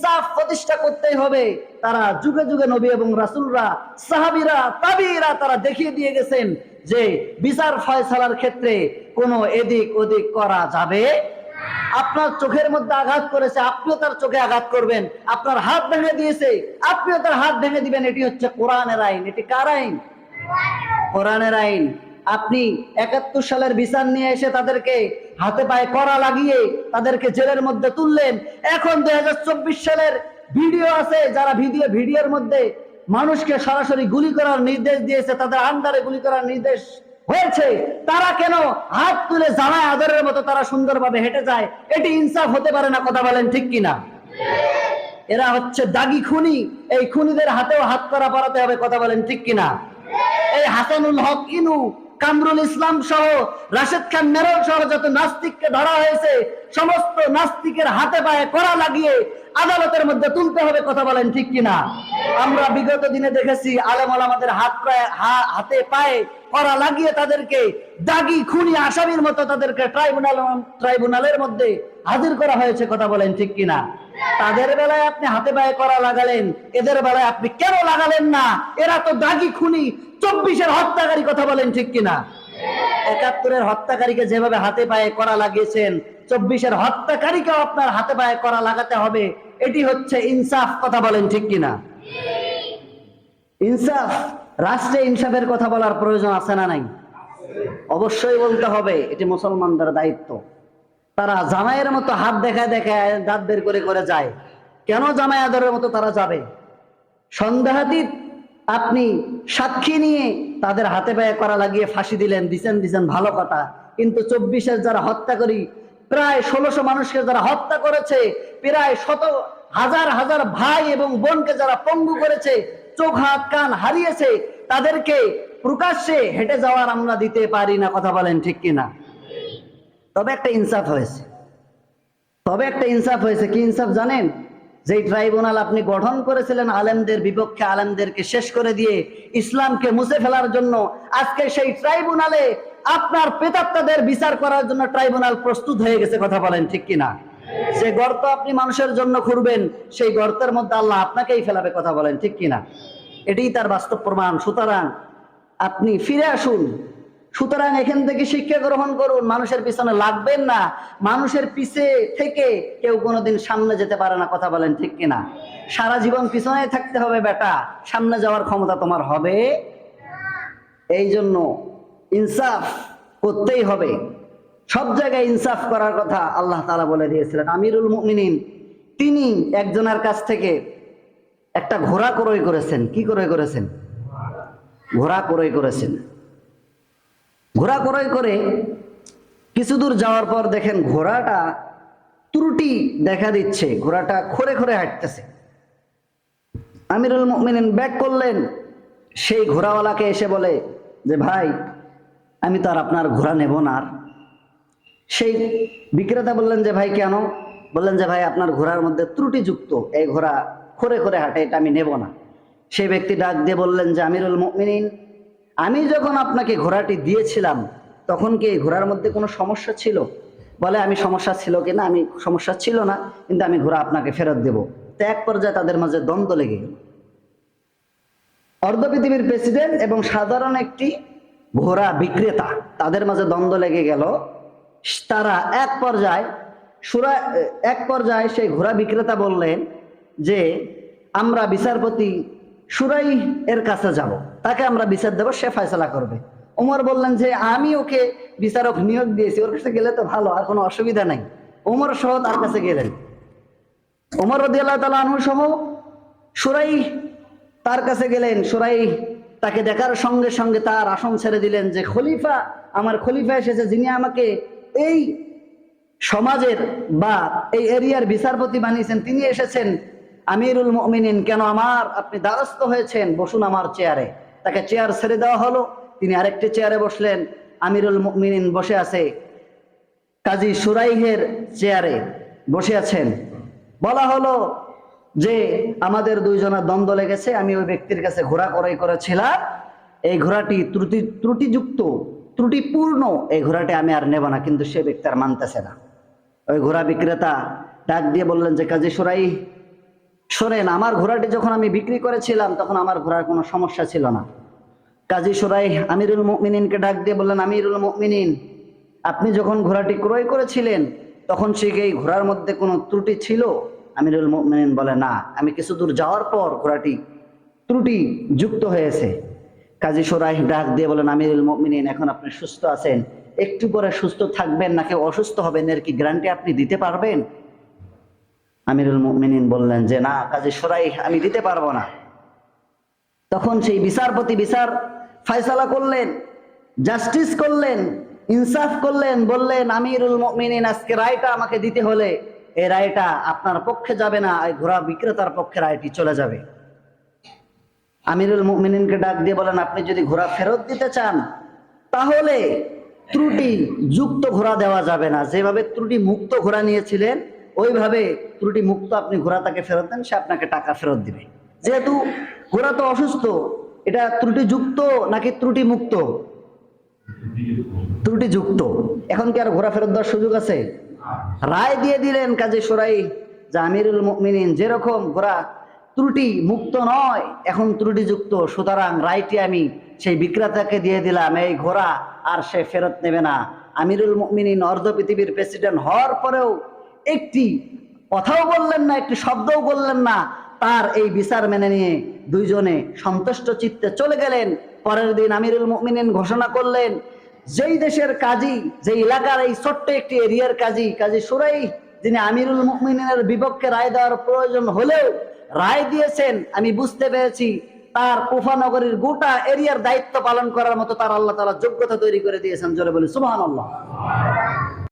ইনসাফ প্রতিষ্ঠা করতেই হবে। তারা যুগে যুগে নবী এবং রাসূলরা, সাহাবীরা, তাবিঈরা তারা দেখিয়ে দিয়ে গেছেন যে বিচার ফয়সালার ক্ষেত্রে কোনো এদিক ওদিক করা যাবে। আপনার চোখের মধ্যে আঘাত করেছে, আপনিও তার চোখে আঘাত করবেন। আপনার হাত ভেঙে দিয়েছে, আপনিও তার হাত ভেঙে দিবেন। এটি হচ্ছে কোরআনের আইন। এটি কার আইন? কোরআনের আইন। আপনি 71 সালের বিচার নিয়ে এসে তাদেরকে হাতে পায়ে কড়া লাগিয়ে তাদেরকে জেলের মধ্যে তুললেন। এখন 2024 সালের ভিডিও আছে, যারা ভিডিওর মধ্যে মানুষকে সরাসরি গুলি করার নির্দেশ দিয়েছে, তাদের আন্ডারে গুলি করার নির্দেশ হয়েছে, তারা কেন হাত তুলে জামায় আদরের মতো তারা সুন্দরভাবে হেঁটে যায়? এটি ইনসাফ হতে পারে না। কথা বলেন ঠিক কিনা? এরা হচ্ছে দাগী খুনি। এই খুনিদের হাতেও হাত করা পরাতে হবে। কথা বলেন ঠিক কিনা? এই হাসানুল হক ইনু, কামরুল ইসলাম সহ, রাশেদ খান মেরল সহ যত নাস্তিককে ধরা হয়েছে, সমস্ত নাস্তিকের হাতে পায়ে কড়া লাগিয়ে আদালতের মধ্যে তুলতে হবে। কথা বলেন ঠিক কিনা? আমরা বিগত দিনে দেখেছি আলেম ওলামাদের হাতে পায়ে কড়া লাগিয়ে তাদেরকে দাগী খুনি আসামির মতো তাদেরকে ট্রাইব্যুনালের মধ্যে হাজির করা হয়েছে। কথা বলেন ঠিক কিনা? তাদের বেলায় আপনি হাতে পায়ে কড়া লাগালেন, এদের বেলায় আপনি কেন লাগালেন না? এরা তো দাগী খুনি, 24-এর হত্যাকারী। কথা বলেন ঠিক কিনা? 71-এর হত্যাকারীকে যেভাবে হাতে পায়ে কড়া লাগিয়েছেন, 24-এর হত্যাকারীকেও আপনার হাতে পায়ে কড়া লাগাতে হবে। এটি হচ্ছে ইনসাফ। কথা বলেন ঠিক কিনা? ইনসাফ। রাষ্ট্রে ইনসাফের কথা বলার প্রয়োজন আছে না নাই? অবশ্যই বলতে হবে। এটি মুসলমানদের দায়িত্ব। তারা জামাইয়ের মতো হাত দেখায় দেখায় দাঁত বের করে করে যায়। কেন জামাই আদরের মতো তারা যাবে? সন্দেহাতীত আপনি সাক্ষী নিয়ে তাদের হাতে পায়ে কড়া লাগিয়ে ফাঁসি দিছেন ভালো কথা। কিন্তু 24-এর যারা হত্যাকারী, প্রায় 1600 মানুষকে যারা হত্যা করেছে, প্রায় হাজার ভাই এবং বোনকে যারা পঙ্গু করেছে, চোখ হাত কান হারিয়েছে, তাদেরকে প্রকাশ্যে হেঁটে যাওয়ার আমরা দিতে পারি না। কথা বলেন ঠিক কিনা? তবে একটা ইনসাফ হয়েছে। কি ইনসাফ জানেন? যে ট্রাইব্যুনাল আপনি গঠন করেছিলেন আলেমদের বিপক্ষে, আলেমদেরকে শেষ করে দিয়ে ইসলামকে মুছে ফেলার জন্য, আজকে সেই ট্রাইব্যুনালে আপনার প্রেতাত্মাদের বিচার করার জন্য ট্রাইব্যুনাল প্রস্তুত হয়ে গেছে। কথা বলেন ঠিক কিনা? যে গর্ত আপনি মানুষের জন্য খুঁড়বেন, সেই গর্তের মধ্যে আল্লাহ আপনাকেই ফেলাবে। কথা বলেন ঠিক কিনা? এটাই তার বাস্তব প্রমাণ। সুতরাং আপনি ফিরে আসুন। সুতরাং এখান থেকে শিক্ষা গ্রহণ করুন। মানুষের পিছনে লাগবেন না। মানুষের পিছে থেকে কেউ কোনোদিন সামনে যেতে পারে না। কথা বলেন ঠিক কিনা? সারা জীবন পিছনে থাকতে হবে বেটা, সামনে যাওয়ার ক্ষমতা তোমার হবে। এই জন্য ইনসাফ করতেই হবে। সব জায়গায় ইনসাফ করার কথা আল্লাহ তাআলা বলে দিয়েছিলেন। আমিরুল মুমিনিন তিনি একজনের কাছ থেকে একটা ঘোড়া ক্রয় করেছেন। কি ক্রয় করেছেন? ঘোড়া ক্রয় করেছেন। ঘোড়া ক্রয় করে কিছু দূর যাওয়ার পর দেখেন ঘোড়াটা ত্রুটি দেখা দিচ্ছে, ঘোড়াটা খড়ে খড়ে হাঁটতেছে। আমিরুল মুমিনিন ব্যাক করলেন, সেই ঘোড়াওয়ালাকে এসে বলে যে ভাই, আমি তো আর আপনার ঘোড়া নেব না। সেই বিক্রেতা বললেন যে ভাই কেন? বললেন যে ভাই, আপনার ঘোড়ার মধ্যে ত্রুটিযুক্ত, এই ঘোড়া খড়ে খড়ে হাঁটে, এটা আমি নেব না। সেই ব্যক্তি ডাক দিয়ে বললেন যে আমিরুল মুমিনিন, আমি যখন আপনাকে ঘোড়াটি দিয়েছিলাম তখন কি এই ঘোড়ার মধ্যে কোনো সমস্যা ছিল? বলে আমি সমস্যা ছিল কিনা, আমি সমস্যা ছিল না, কিন্তু আমি ঘোড়া আপনাকে ফেরত দেব। তো এক পর্যায়ে তাদের মাঝে দ্বন্দ্ব লেগে গেল। অর্ধ পৃথিবীর প্রেসিডেন্ট এবং সাধারণ একটি ঘোড়া বিক্রেতা, তাদের মাঝে দ্বন্দ্ব লেগে গেল। তারা এক পর্যায়ে সেই ঘোড়া বিক্রেতা বললেন যে আমরা বিচারপতি সুরাই এর কাছে যাব, তাকে আমরা বিচার দেব, সে ফয়সালা করবে। ওমর বললেন যে আমি ওকে বিচারক নিয়োগ দিয়েছি, ওর কাছে গেলে তো ভালো, আর কোনো অসুবিধা নাই। ওমর সহ তার কাছে গেলেন। ওমর রাদিয়াল্লাহু তাআলা আনহু সহ সুরাই তার কাছে গেলেন। সুরাই তাকে দেখার সঙ্গে সঙ্গে তার আসন ছেড়ে দিলেন যে খলিফা, আমার খলিফা এসেছে, যিনি আমাকে এই সমাজের বা এই এরিয়ার বিচারপতি বানিয়েছেন, তিনি এসেছেন। আমিরুল মুমিনিন, কেন আপনি দ্বারস্থ হয়েছেন, বসুন আমার চেয়ারে। তাকে চেয়ার ছেড়ে দেওয়া হলো, তিনি আরেকটি চেয়ারে বসলেন। আমিরুল মুমিনিন বসে আছে কাজী সুরাইহের চেয়ারে বসে আছেন। বলা হলো যে আমাদের দুইজনের দ্বন্দ্ব লেগেছে, আমি ওই ব্যক্তির কাছে ঘোড়া ক্রয় করেছিলাম, এই ঘোড়াটি ত্রুটিযুক্ত, ত্রুটিপূর্ণ, এই ঘোড়াটি আমি আর নেব না। কিন্তু সে ব্যক্তি আর মানতেছে না। ওই ঘোড়া বিক্রেতা ডাক দিয়ে বললেন যে কাজী সুরাই, শোনেন, আমার ঘোড়াটি যখন আমি বিক্রি করেছিলাম তখন আমার ঘোড়ার কোনো সমস্যা ছিল না। কাজী শুরাইহ আমিরুল মুমিনিনকে ডাক দিয়ে বললেন, আমিরুল মুমিনিন, আপনি যখন ঘোড়াটি ক্রয় করেছিলেন তখন সে এই ঘোড়ার মধ্যে কোনো ত্রুটি ছিল? আমিরুল মুমিনিন বলে, না, আমি কিছু দূর যাওয়ার পর ঘোড়াটি ত্রুটি যুক্ত হয়েছে। কাজী শুরাইহ ডাক দিয়ে বলেন, আমিরুল মুমিনিন, এখন আপনি সুস্থ আছেন, একটু পরে সুস্থ থাকবেন নাকি অসুস্থ হবেন, এর কি গ্যারান্টি আপনি দিতে পারবেন? আমিরুল মুমিনিন বললেন যে, না কাজী শুরাইহ, আমি দিতে পারবো না। তখন সেই বিচারপতি বিচার ফয়সালা করলেন, জাস্টিস করলেন, ইনসাফ করলেন, বললেন, আমিরুল মুমিনিন, আজকে রায়টা আমাকে দিতে হলে এই রায়টা আপনার পক্ষে যাবে না, এই ঘোড়া বিক্রেতার পক্ষে রায়টি চলে যাবে। আমিরুল মুমিনিনকে ডাক দিয়ে বলেন, আপনি যদি ঘোড়া ফেরত দিতে চান তাহলে ত্রুটি যুক্ত ঘোড়া দেওয়া যাবে না, যেভাবে ত্রুটি মুক্ত ঘোড়া নিয়েছিলেন ওইভাবে ত্রুটি মুক্ত আপনি ঘোড়া তাকে ফেরত দেন, সে আপনাকে টাকা ফেরত দিবে। যেহেতু ঘোড়া তো অসুস্থ, এটা ত্রুটি যুক্ত নাকি ত্রুটি মুক্ত? ত্রুটি যুক্ত। এখন কি আর ঘোড়া ফেরত দেওয়ার সুযোগ আছে? রায় দিয়ে দিলেন কাজী শুরাইহ যে, আমিরুল মুমিনিন, যেরকম ঘোড়া ত্রুটি মুক্ত নয়, এখন ত্রুটি যুক্ত, সুতরাং রায়টি আমি সেই বিক্রেতাকে দিয়ে দিলাম, এই ঘোড়া আর সে ফেরত নেবে না। আমিরুল মুমিনিন অর্ধ পৃথিবীর প্রেসিডেন্ট হওয়ার পরেও একটি কথাও বললেন না, একটি শব্দও বললেন না। তার এই বিচার মেনে নিয়ে দুইজনে সন্তুষ্ট চিত্তে চলে গেলেন। পরের দিন আমিরুল মুমিনিন ঘোষণা করলেন, যেই দেশের কাজী, যে এলাকার এই ছোট্ট একটি এরিয়ার কাজী, কাজী শুরাইহ, যিনি আমিরুল মুমিনিনের বিপক্ষে রায় দেওয়ার প্রয়োজন হলেও রায় দিয়েছেন, আমি বুঝতে পেরেছি তার কুফা নগরীর গোটা এরিয়ার দায়িত্ব পালন করার মতো তার আল্লাহ তাআলা যোগ্যতা তৈরি করে দিয়েছেন। জোরে বলি সুবহানাল্লাহ।